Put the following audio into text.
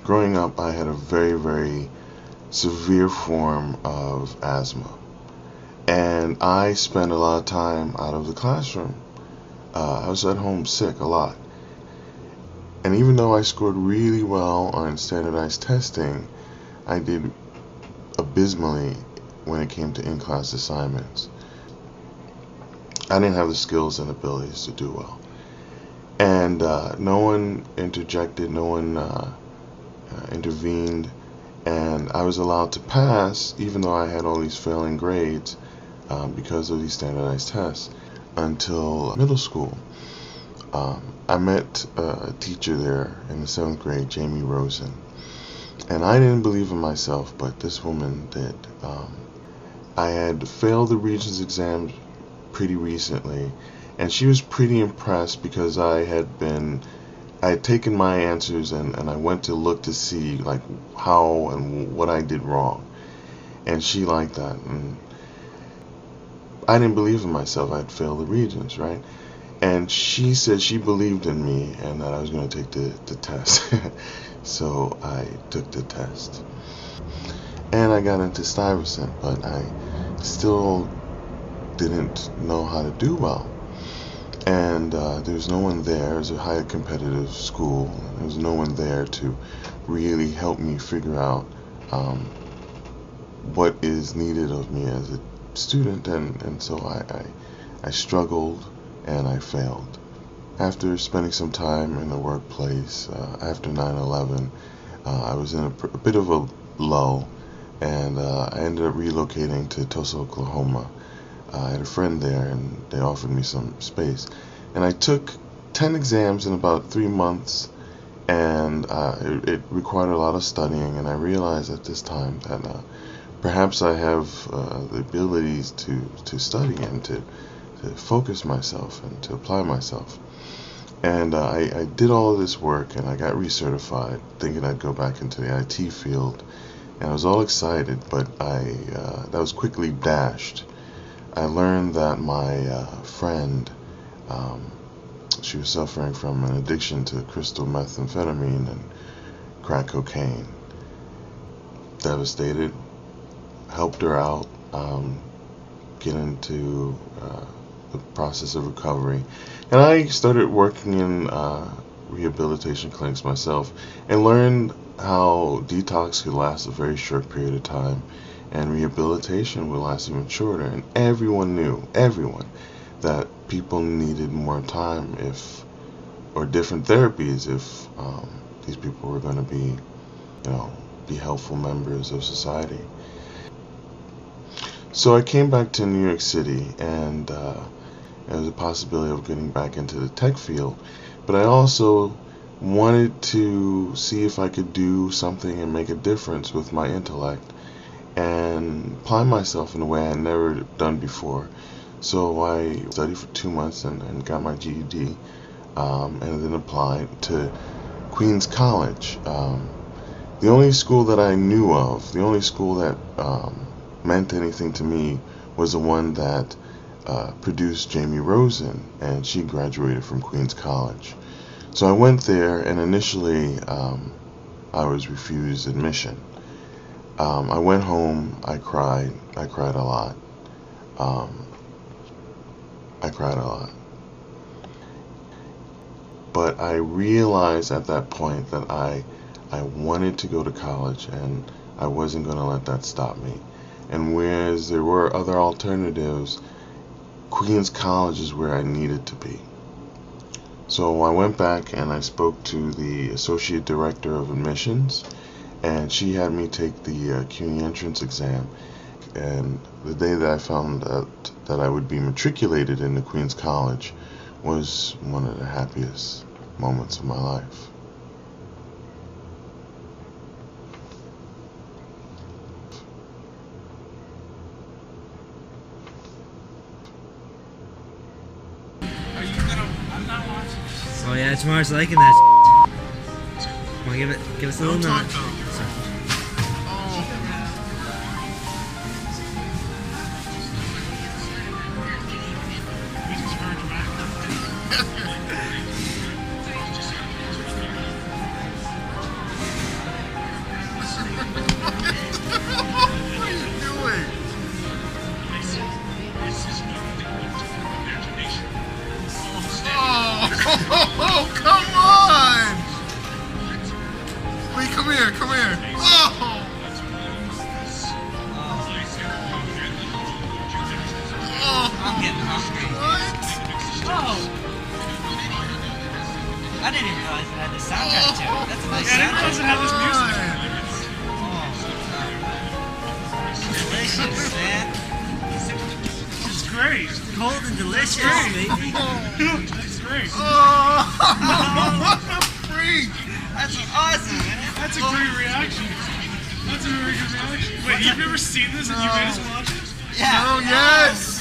Growing up, I had a very, very severe form of asthma, and I spent a lot of time out of the classroom. I was at home sick a lot. And even though I scored really well on standardized testing, I did abysmally when it came to in-class assignments. I didn't have the skills and abilities to do well. And no one interjected, no one intervened, and I was allowed to pass even though I had all these failing grades because of these standardized tests until middle school. I met a teacher there in the 7th grade, Jamie Rosen, and I didn't believe in myself, but this woman did. I had failed the Regents exams pretty recently, and she was pretty impressed because I had taken my answers and I went to look to see like how and what I did wrong, and she liked that. And I didn't believe in myself. I'd failed the Regents, right? And she said she believed in me and that I was going to take the test. So I took the test. And I got into Stuyvesant, but I still didn't know how to do well. And there was no one there. It was a highly competitive school. There was no one there to really help me figure out what is needed of me as a student. And so I struggled and I failed. After spending some time in the workplace after 9/11, I was in a bit of a lull, and I ended up relocating to Tulsa, Oklahoma. I had a friend there, and they offered me some space. And I took 10 exams in about 3 months, and it required a lot of studying, and I realized at this time that perhaps I have the abilities to study and to focus myself and to apply myself. And I did all of this work, and I got recertified, thinking I'd go back into the IT field, and I was all excited, but that was quickly dashed. I learned that my friend, she was suffering from an addiction to crystal methamphetamine and crack cocaine. Devastated, helped her out, get into the process of recovery, and I started working in rehabilitation clinics myself and learned how detox could last a very short period of time and rehabilitation would last even shorter. And everyone knew, that people needed more time or different therapies if these people were going to be helpful members of society. So I came back to New York City, and there was a possibility of getting back into the tech field, but I also wanted to see if I could do something and make a difference with my intellect and apply myself in a way I had never done before. So I studied for 2 months and got my GED, and then applied to Queens College. The only school that I knew of, the only school that meant anything to me, was the one that produced Jamie Rosen, and she graduated from Queens College. So I went there, and initially I was refused admission. I went home, I cried a lot. But I realized at that point that I wanted to go to college, and I wasn't going to let that stop me. And whereas there were other alternatives, Queens College is where I needed to be. So I went back and I spoke to the Associate Director of Admissions, and she had me take the CUNY entrance exam. And the day that I found out that I would be matriculated into Queens College was one of the happiest moments of my life. Oh yeah, Jamar's liking that. Come on, give us a little nod. I didn't even realize it had this soundtrack to it. That's a nice I didn't realize it had this music. Delicious, man. It's great. Cold and delicious, baby. That's great. What a freak! That's awesome, man. That's a great reaction. That's a very good reaction. Wait, you've never seen this and you made us watch it? Yeah. Oh, yes!